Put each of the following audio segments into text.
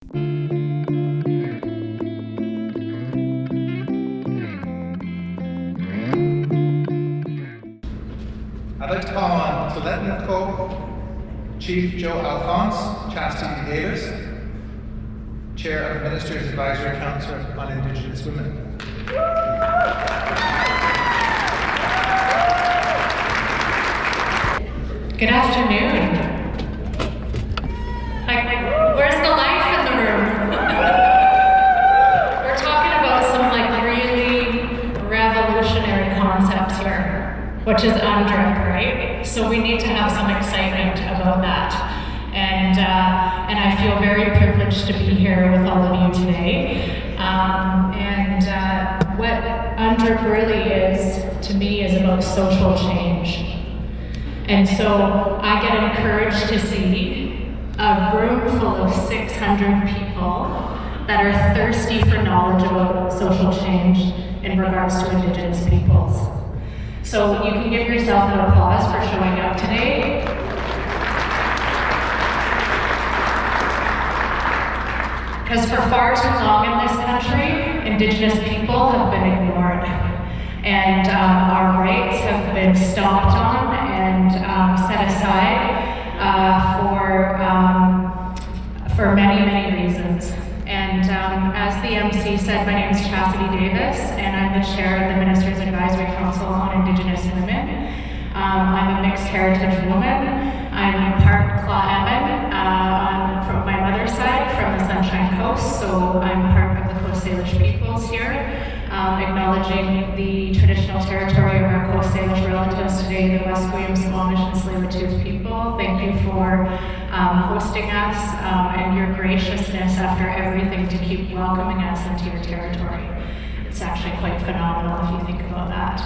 I'd like to call on Tl'etinqox Chief Joe Alphonse, Chastity Davis, Chair of the Minister's Advisory Council on Indigenous Women. Good afternoon. Where's the life in the room? We're talking about some really revolutionary concepts here, which is UNDRIP, right? So we need to have some excitement about that. And I feel very privileged to be here with all of you today. What UNDRIP really is, to me, is about social change. And so I get encouraged to see a room full of 600 people that are thirsty for knowledge about social change in regards to Indigenous peoples. So you can give yourself an applause for showing up today. Because for far too long in this country, Indigenous people have been ignored. And our rights have been stomped on and set aside for many, many reasons. And as the MC said, my name is Chastity Davis, and I'm the chair of the Minister's Advisory Council on Indigenous Women. I'm a mixed heritage woman. I'm part Tl'etinqox from my mother's side, from the Sunshine Coast, so I'm part of the Coast Salish peoples here, acknowledging the traditional territory of our Coast Salish relatives today, the Musqueam, Squamish, and Tsleil-Waututh people. Thank you for hosting us and your graciousness after everything to keep welcoming us into your territory. It's actually quite phenomenal if you think about that.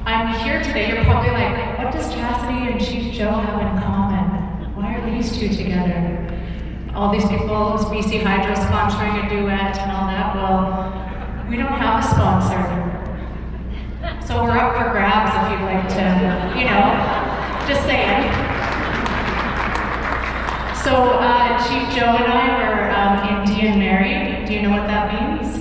I'm here today, you're probably like, what does Chastity and Chief Joe have in common? Why are these two together? All these people, BC Hydro sponsoring a duet and all that. Well, we don't have a sponsor. So we're up for grabs if you'd like to, just saying. So Chief Joe and I were Indian married. Do you know what that means?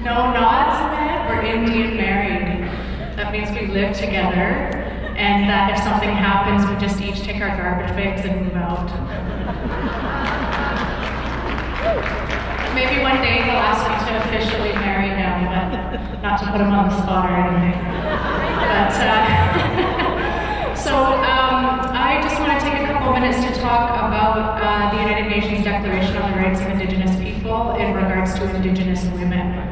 No nods, man? We're Indian married. That means we live together, and that if something happens, we just each take our garbage bags and move out. Maybe one day he'll ask me to officially marry him, but not to put him on the spot or anything. But, I just want to take a couple minutes to talk about the United Nations Declaration on the Rights of Indigenous People in regards to Indigenous women.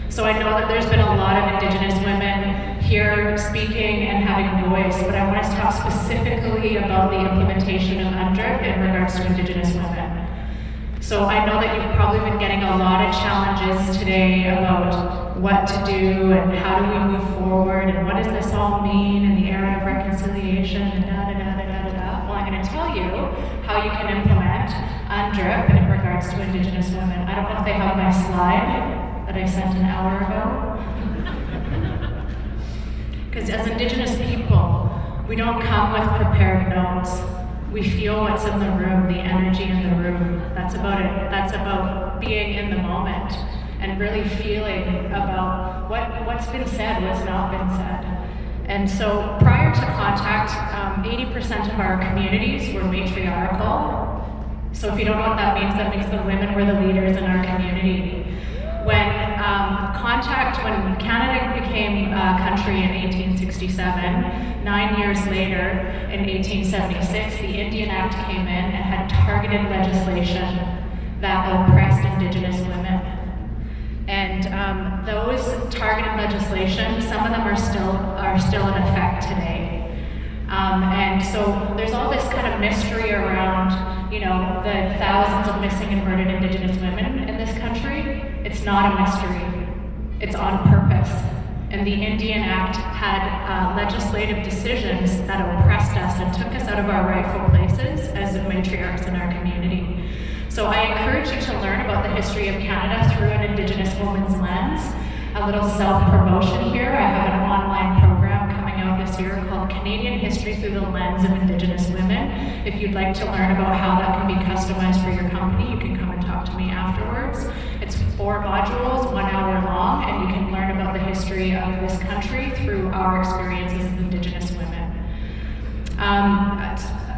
So I know that there's been a lot of Indigenous women here speaking and having voice, but I want to talk specifically about the implementation of UNDRIP in regards to Indigenous women. So I know that you've probably been getting a lot of challenges today about what to do and how do we move forward and what does this all mean in the era of reconciliation and da-da-da-da-da-da. Well, I'm going to tell you how you can implement UNDRIP in regards to Indigenous women. I don't know if they have my slide that I sent an hour ago. Because as Indigenous people, we don't come with prepared notes. We feel what's in the room, the energy in the room. That's about it. That's about being in the moment and really feeling about what's been said, what's not been said. And so prior to contact, 80% of our communities were matriarchal. So if you don't know what that means the women were the leaders in our community. When Canada became a country in 1867, 9 years later, in 1876, the Indian Act came in and had targeted legislation that oppressed Indigenous women. And those targeted legislation, some of them are still in effect today. And so there's all this kind of mystery around, the thousands of missing and murdered Indigenous women in this country. It's not a mystery. It's on purpose. And the Indian Act had legislative decisions that oppressed us and took us out of our rightful places as matriarchs in our community. So I encourage you to learn about the history of Canada through an Indigenous woman's lens. A little self-promotion here. I have an online program coming out this year called Canadian History Through the Lens of Indigenous Women. If you'd like to learn about how that can be customized for your company, you can come and talk to me afterwards. It's 4 modules, 1 hour long, and you can learn about the history of this country through our experiences as Indigenous women.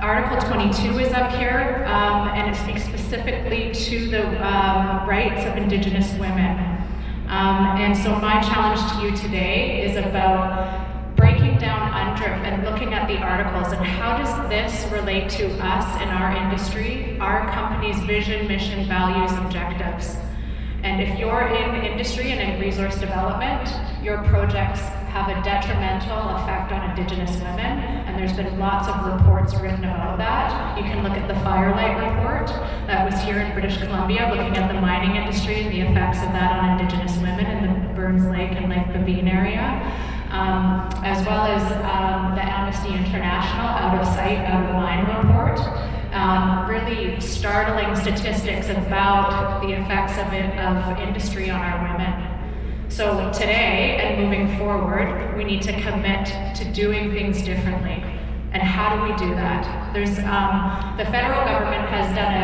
Article 22 is up here, and it speaks specifically to the rights of Indigenous women. And so my challenge to you today is about breaking down UNDRIP and looking at the articles and how does this relate to us in our industry, our company's vision, mission, values, objectives. And if you're in industry and in resource development, your projects have a detrimental effect on Indigenous women, and there's been lots of reports written about that. You can look at the Firelight report that was here in British Columbia, looking at the mining industry and the effects of that on Indigenous women in the Burns Lake and Lake Babine area, as well as the Amnesty International Out of Sight, Out of Mind report. Really startling statistics about the effects of industry on our women. So today and moving forward, we need to commit to doing things differently. And how do we do that? There's the federal government has done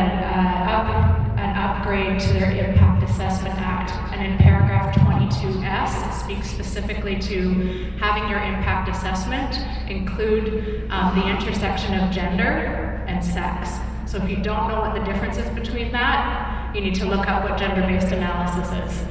an upgrade to their Impact Assessment Act, and in paragraph 22S, it speaks specifically to having your impact assessment include the intersection of gender and sex. So if you don't know what the difference is between that, you need to look up what gender-based analysis is.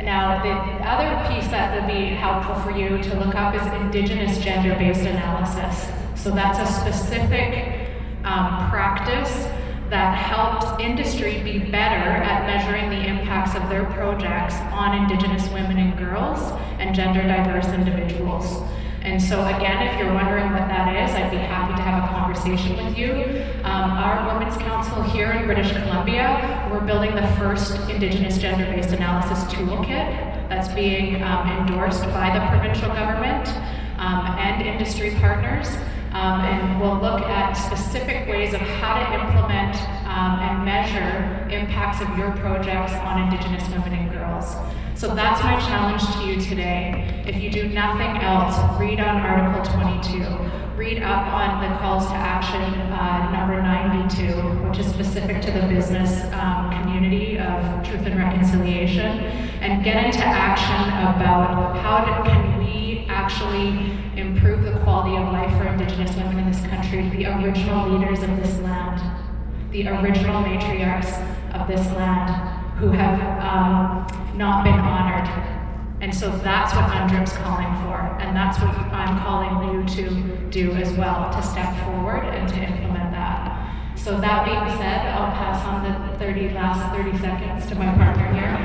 Now, the other piece that would be helpful for you to look up is Indigenous gender-based analysis. So that's a specific practice that helps industry be better at measuring the impacts of their projects on Indigenous women and girls and gender diverse individuals. And so again, if you're wondering what that is, I'd be happy to have a conversation with you. Our Women's Council here in British Columbia, we're building the first Indigenous gender-based analysis toolkit that's being endorsed by the provincial government and industry partners. And we'll look at specific ways of how to implement and measure impacts of your projects on Indigenous women and girls. So that's my challenge to you today. If you do nothing else, read on Article 22. Read up on the calls to action number 92, which is specific to the business community of truth and reconciliation, and get into action about how can we actually improve the quality of life for Indigenous women in this country, the original leaders of this land, the original matriarchs of this land, who have not been honored. And so that's what UNDRIP's calling for, and that's what I'm calling you to do as well, to step forward and to implement that. So that being said, I'll pass on the last 30 seconds to my partner here.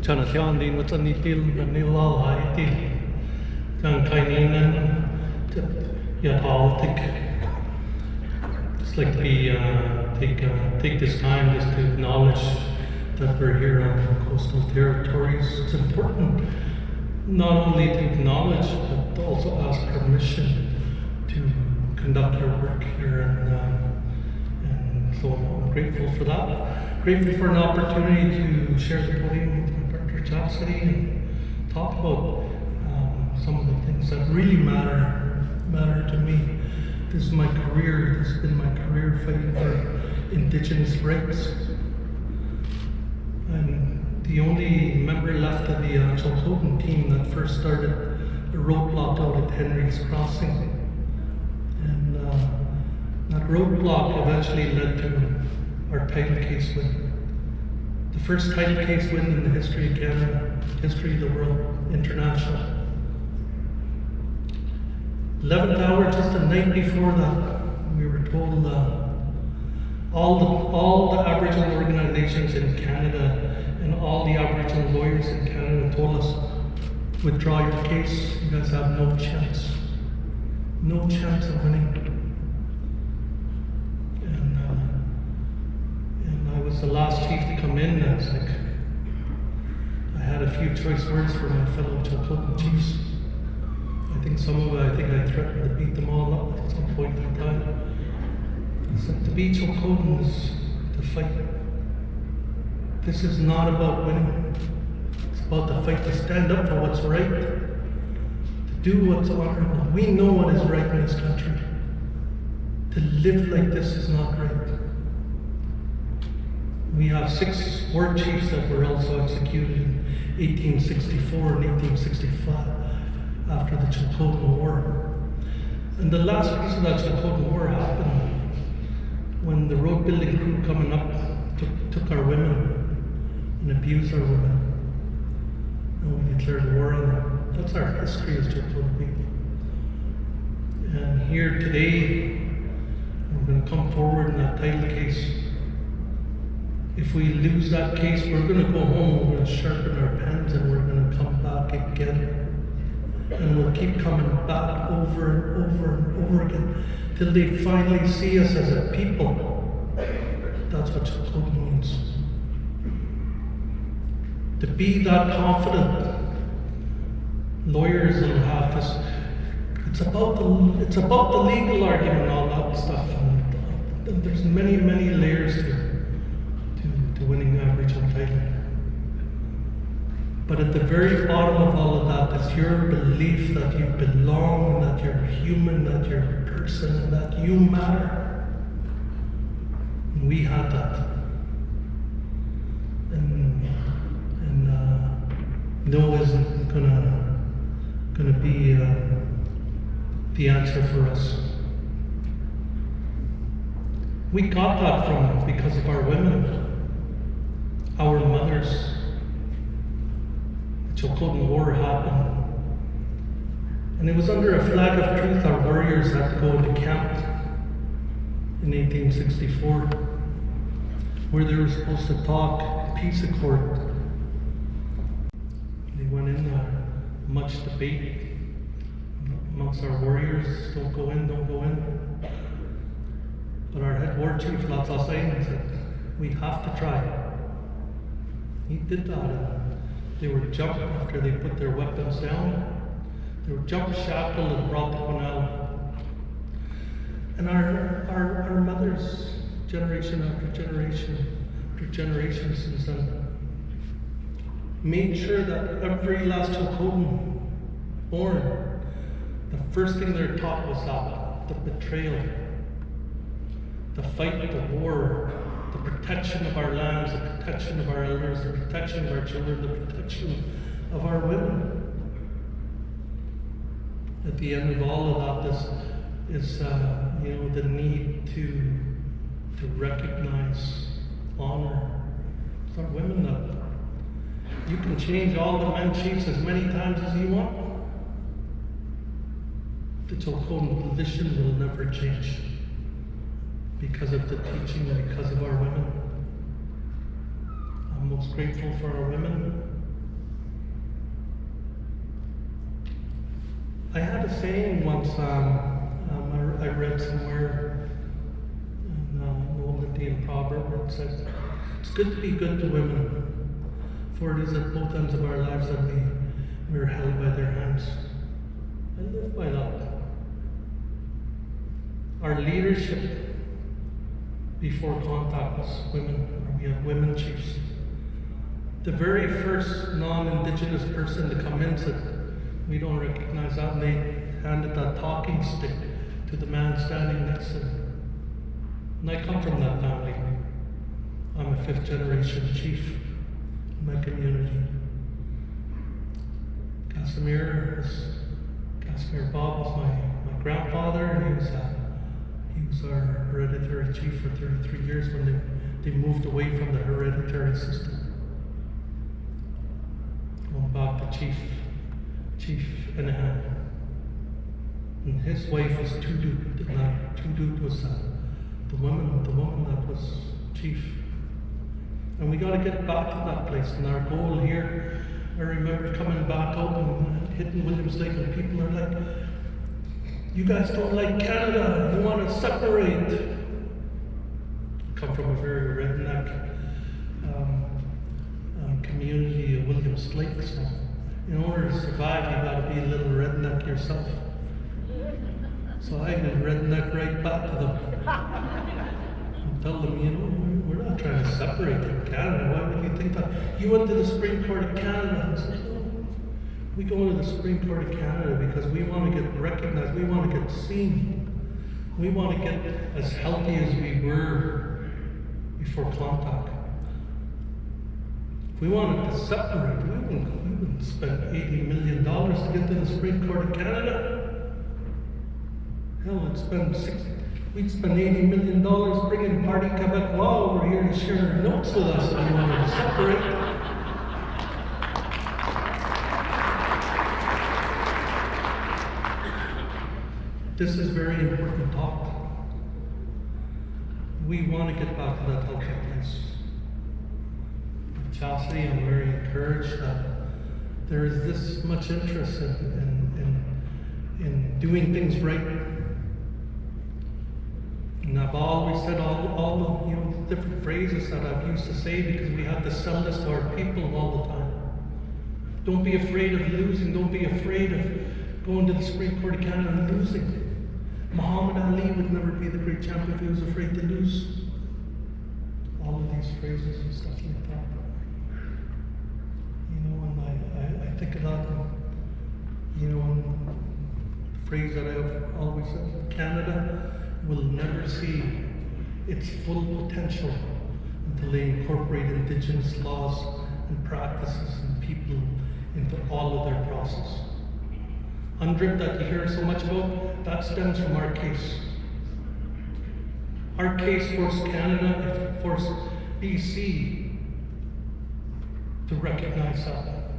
Chanathiandin with Anitil and Nilal Haiti. Kaininan Yataltik. Just like to take this time just to acknowledge that we're here on coastal territories. It's important not only to acknowledge but to also ask permission to conduct our work here, and so I'm grateful for that. Grateful for an opportunity to share the podium with Dr. Chastity and talk about some of the things that really matter to me. This is my career. This has been my career fighting for Indigenous rights. I'm the only member left of the actual coding team that first started a roadblock out at Henry's Crossing. And that roadblock eventually led to our title case win. The first title case win in the history of Canada, history of the world, international. 11th hour, just the night before that, we were told all the Aboriginal organizations in Canada and all the Aboriginal lawyers in Canada told us, withdraw your case, you guys have no chance. No chance of winning. And I was the last chief to come in, and I was like, I had a few choice words for my fellow Tl'etinqox chiefs. I think I threatened to beat them all up at some point in time. So to be Tl'etinqox is to fight. This is not about winning. It's about the fight to stand up for what's right, to do what's honorable. We know what is right in this country. To live like this is not right. We have 6 war chiefs that were also executed in 1864 and 1865 after the Tl'etinqox War. And the last piece of that Tl'etinqox War happened when the road building crew coming up took our women and abused our women. And we declared war on them. That's our history as Tl'etinqox people. And here today, we're going to come forward in that title case. If we lose that case, we're going to go home, we're going to sharpen our pens, and we're going to come back again. And we'll keep coming back over and over and over again till they finally see us as a people. That's what Tl'etinqox means. To be that confident. Lawyers will have this. It's about the legal argument and all that stuff. And there's many layers to winning the Aboriginal title. But at the very bottom of all of that is your belief that you belong, and that you're human, that you're a person, and that you matter. And we had that. And no isn't gonna be the answer for us. We got that because of our women. Our mothers. The Tl'etinqox War happened. And it was under a flag of truth our warriors had to go into camp in 1864, where they were supposed to talk peace accord. They went in there, much debate amongst our warriors, don't go in. But our head war chief, Tl'etinqox, said, we have to try. He did that, and they were jumped after they put their weapons down. They were jumped, shackled, and brought to Punala. And our mothers, generation after generation since then, made sure that every last Tl'etinqox born, the first thing they're taught was that, the betrayal, the fight, the war, the protection of our lands, the protection of our elders, the protection of our children, the protection of our women. At the end of all of that is the need to recognize, honor our women. That you can change all the men chiefs as many times as you want. The Tl'etinqox position will never change. Because of the teaching and because of our women. I'm most grateful for our women. I had a saying once, I read somewhere in an old Indian proverb where it says, it's good to be good to women, for it is at both ends of our lives that we are held by their hands. I live by that. Our leadership before contact was women. We have women chiefs. The very first non-Indigenous person to come in said, we don't recognize that, and they handed that talking stick to the man standing next to them. And I come from that family. I'm a 5th generation chief in my community. Casimir Bob was my grandfather, and he was our hereditary chief for 33 years when they moved away from the hereditary system. Going back to Chief Anahan. And his wife was Tudut, and that Tudut was the woman that was chief. And we got to get back to that place. And our goal here, I remember coming back out and hitting Williams Lake, and people are like, you guys don't like Canada, you want to separate. I come from a very redneck community of Williams Lake, so in order to survive, you got to be a little redneck yourself. So I just redneck right back to them. And tell them, you know, we're not trying to separate from Canada. Why would you think that? You went to the Supreme Court of Canada. I said, no. We go to the Supreme Court of Canada because we want to get recognized. We want to get seen. We want to get as healthy as we were before Clontarf. If we wanted to separate, we wouldn't spend $80 million to get to the Supreme Court of Canada. Hell, we'd spend $80 million bringing Parti Québécois over here to share notes with us if we wanted to separate. This is very important talk. We want to get back to that healthy place. Chastity, I'm very encouraged that there is this much interest in doing things right. And I've always said all the different phrases that I've used to say because we have to sell this to our people all the time. Don't be afraid of losing. Don't be afraid of going to the Supreme Court of Canada and losing. Muhammad Ali would never be the great champion if he was afraid to lose. All of these phrases and stuff like that. You know, and I think about, you know, the phrase that I've always said, Canada will never see its full potential until they incorporate Indigenous laws and practices and people into all of their process. UNDRIP that you hear so much about, that stems from our case. Our case forced Canada, forced BC to recognize that.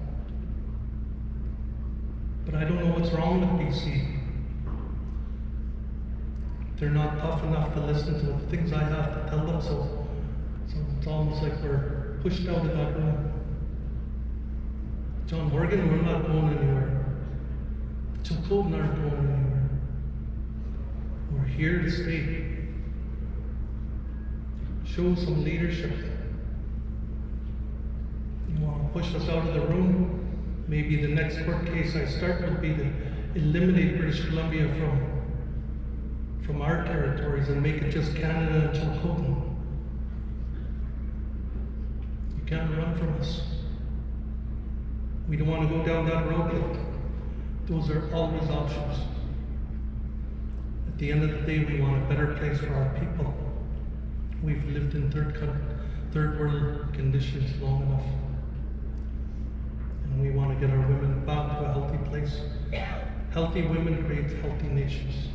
But I don't know what's wrong with BC. They're not tough enough to listen to the things I have to tell them, so it's almost like we're pushed out of that room. John Horgan, we're not going anywhere. Tl'etinqox aren't going anywhere. We're here to stay. Show some leadership. You want to push us out of the room? Maybe the next court case I start will be to eliminate British Columbia from our territories and make it just Canada and Tl'etinqox. You can't run from us. We don't want to go down that road, but those are always options. At the end of the day, we want a better place for our people. We've lived in third world conditions long enough. And we want to get our women back to a healthy place. Healthy women create healthy nations.